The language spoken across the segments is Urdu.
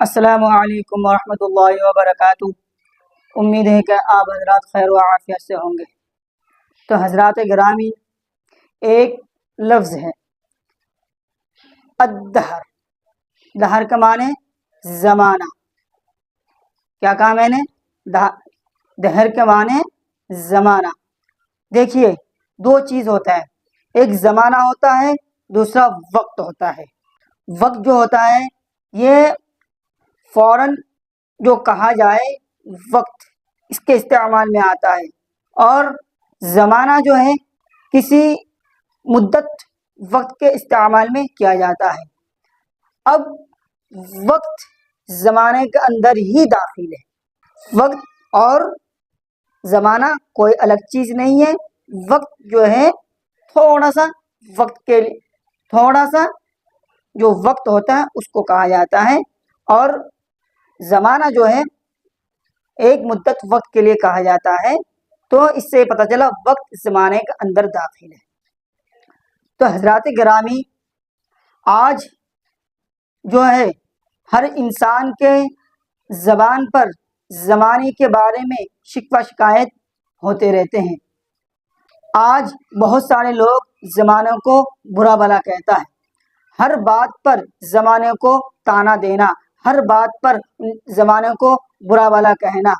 السلام علیکم ورحمۃ اللہ وبرکاتہ۔ امید ہے کہ آپ حضرات خیر و عافیت سے ہوں گے۔ تو حضرات گرامی، ایک لفظ ہے الدہر۔ دہر کا معنی زمانہ۔ کیا کہا میں نے؟ دہر کے معنی زمانہ۔ دیکھیے، دو چیز ہوتا ہے، ایک زمانہ ہوتا ہے، دوسرا وقت ہوتا ہے۔ وقت جو ہوتا ہے یہ فوراً جو کہا جائے وقت، اس کے استعمال میں آتا ہے، اور زمانہ جو ہے کسی مدت وقت کے استعمال میں کیا جاتا ہے۔ اب وقت زمانے کے اندر ہی داخل ہے۔ وقت اور زمانہ کوئی الگ چیز نہیں ہے۔ وقت جو ہے تھوڑا سا وقت کے لیے، تھوڑا سا جو وقت ہوتا ہے اس کو کہا جاتا ہے، اور زمانہ جو ہے ایک مدت وقت کے لیے کہا جاتا ہے۔ تو اس سے پتہ چلا وقت زمانے کے اندر داخل ہے۔ تو حضرات گرامی، آج جو ہے ہر انسان کے زبان پر زمانے کے بارے میں شکوہ شکایت ہوتے رہتے ہیں۔ آج بہت سارے لوگ زمانے کو برا بھلا کہتا ہے، ہر بات پر زمانے کو تانا دینا، ہر بات پر زمانے کو برا بھلا کہنا،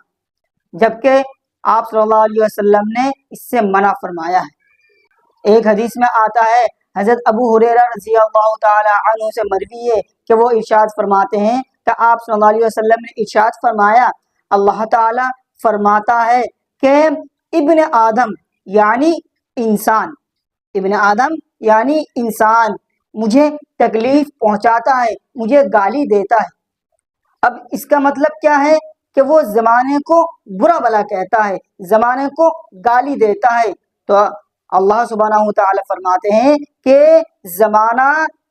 جبکہ آپ صلی اللہ علیہ وسلم نے اس سے منع فرمایا ہے۔ ایک حدیث میں آتا ہے، حضرت ابو ہریرہ رضی اللہ تعالی عنہ سے مروی ہے کہ وہ ارشاد فرماتے ہیں کہ آپ صلی اللہ علیہ وسلم نے ارشاد فرمایا، اللہ تعالی فرماتا ہے کہ ابن آدم یعنی انسان، ابن آدم یعنی انسان مجھے تکلیف پہنچاتا ہے، مجھے گالی دیتا ہے۔ اب اس کا مطلب کیا ہے کہ وہ زمانے کو برا بھلا کہتا ہے، زمانے کو گالی دیتا ہے۔ تو اللہ سبحانہ و تعالی فرماتے ہیں کہ زمانہ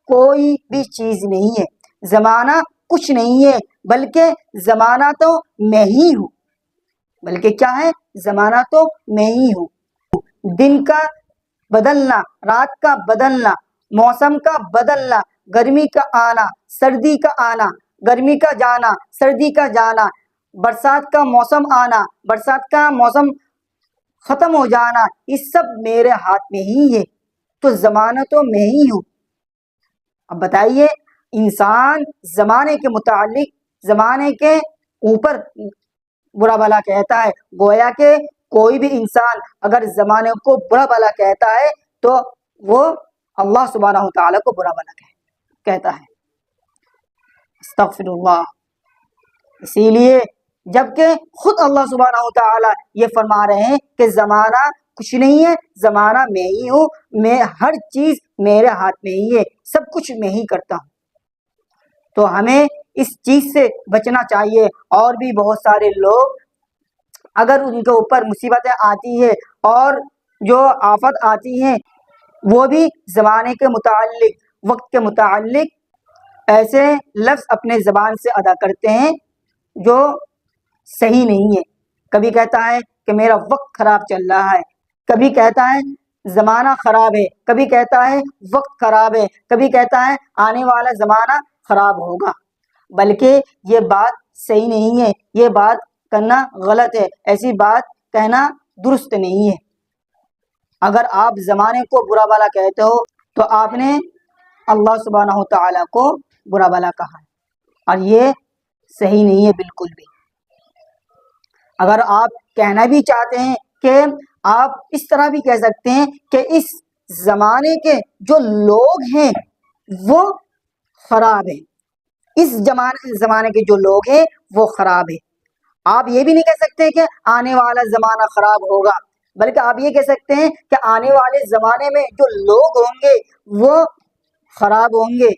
کوئی بھی چیز نہیں ہے، زمانہ کچھ نہیں ہے، بلکہ زمانہ تو میں ہی ہوں۔ بلکہ کیا ہے؟ زمانہ تو میں ہی ہوں۔ دن کا بدلنا، رات کا بدلنا، موسم کا بدلنا، گرمی کا آنا، سردی کا آنا، گرمی کا جانا، سردی کا جانا، برسات کا موسم آنا، برسات کا موسم ختم ہو جانا، یہ سب میرے ہاتھ میں ہی ہے۔ تو زمانہ تو میں ہی ہوں۔ اب بتائیے، انسان زمانے کے متعلق، زمانے کے اوپر برا بھلا کہتا ہے، گویا کہ کوئی بھی انسان اگر زمانے کو برا بھلا کہتا ہے تو وہ اللہ سبحانہ و تعالیٰ کو برا بھلا کہتا ہے۔ استغفر اللہ۔ اسی لیے جبکہ خود اللہ سبحانہ و تعالیٰ یہ فرما رہے ہیں کہ زمانہ کچھ نہیں ہے، زمانہ میں ہی ہوں، میں ہر چیز میرے ہاتھ میں ہی ہے، سب کچھ میں ہی کرتا ہوں۔ تو ہمیں اس چیز سے بچنا چاہیے۔ اور بھی بہت سارے لوگ اگر ان کے اوپر مصیبتیں آتی ہیں اور جو آفت آتی ہیں، وہ بھی زمانے کے متعلق، وقت کے متعلق ایسے لفظ اپنے زبان سے ادا کرتے ہیں جو صحیح نہیں ہے۔ کبھی کہتا ہے کہ میرا وقت خراب چل رہا ہے، کبھی کہتا ہے زمانہ خراب ہے، کبھی کہتا ہے وقت خراب ہے، کبھی کہتا ہے آنے والا زمانہ خراب ہوگا۔ بلکہ یہ بات صحیح نہیں ہے، یہ بات کرنا غلط ہے، ایسی بات کہنا درست نہیں ہے۔ اگر آپ زمانے کو برا بھلا کہتے ہو تو آپ نے اللہ سبحانہ و تعالیٰ کو برا بھلا کہا ہے، اور یہ صحیح نہیں ہے بالکل بھی۔ اگر آپ کہنا بھی چاہتے ہیں کہ آپ اس طرح بھی کہہ سکتے ہیں کہ اس زمانے کے جو لوگ ہیں وہ خراب ہیں، اس زمانے کے جو لوگ ہیں وہ خراب ہیں۔ آپ یہ بھی نہیں کہہ سکتے کہ آنے والا زمانہ خراب ہوگا، بلکہ آپ یہ کہہ سکتے ہیں کہ آنے والے زمانے میں جو لوگ ہوں گے وہ خراب ہوں گے،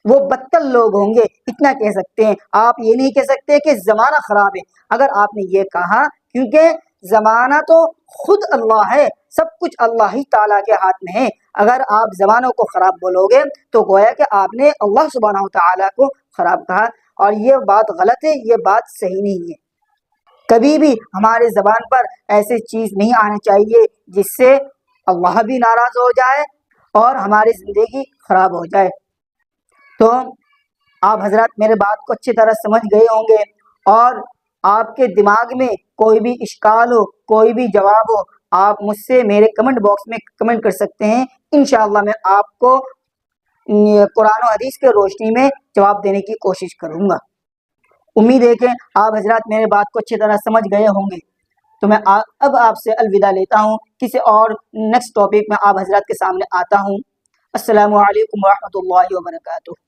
وہ بدتر لوگ ہوں گے، اتنا کہہ سکتے ہیں۔ آپ یہ نہیں کہہ سکتے کہ زمانہ خراب ہے۔ اگر آپ نے یہ کہا، کیونکہ زمانہ تو خود اللہ ہے، سب کچھ اللہ ہی تعالیٰ کے ہاتھ میں ہے، اگر آپ زمانوں کو خراب بولو گے تو گویا کہ آپ نے اللہ سبحانہ و تعالیٰ کو خراب کہا، اور یہ بات غلط ہے، یہ بات صحیح نہیں ہے۔ کبھی بھی ہمارے زبان پر ایسی چیز نہیں آنی چاہیے جس سے اللہ بھی ناراض ہو جائے اور ہماری زندگی خراب ہو جائے۔ تو آپ حضرات میرے بات کو اچھی طرح سمجھ گئے ہوں گے، اور آپ کے دماغ میں کوئی بھی اشکال ہو، کوئی بھی جواب ہو، آپ مجھ سے میرے کمنٹ باکس میں کمنٹ کر سکتے ہیں۔ انشاءاللہ میں آپ کو قرآن و حدیث کے روشنی میں جواب دینے کی کوشش کروں گا۔ امید ہے کہ آپ حضرات میرے بات کو اچھی طرح سمجھ گئے ہوں گے۔ تو میں اب آپ سے الوداع لیتا ہوں، کسی اور نیکسٹ ٹاپک میں آپ حضرات کے سامنے آتا ہوں۔ السلام علیکم ورحمۃ اللہ وبرکاتہ۔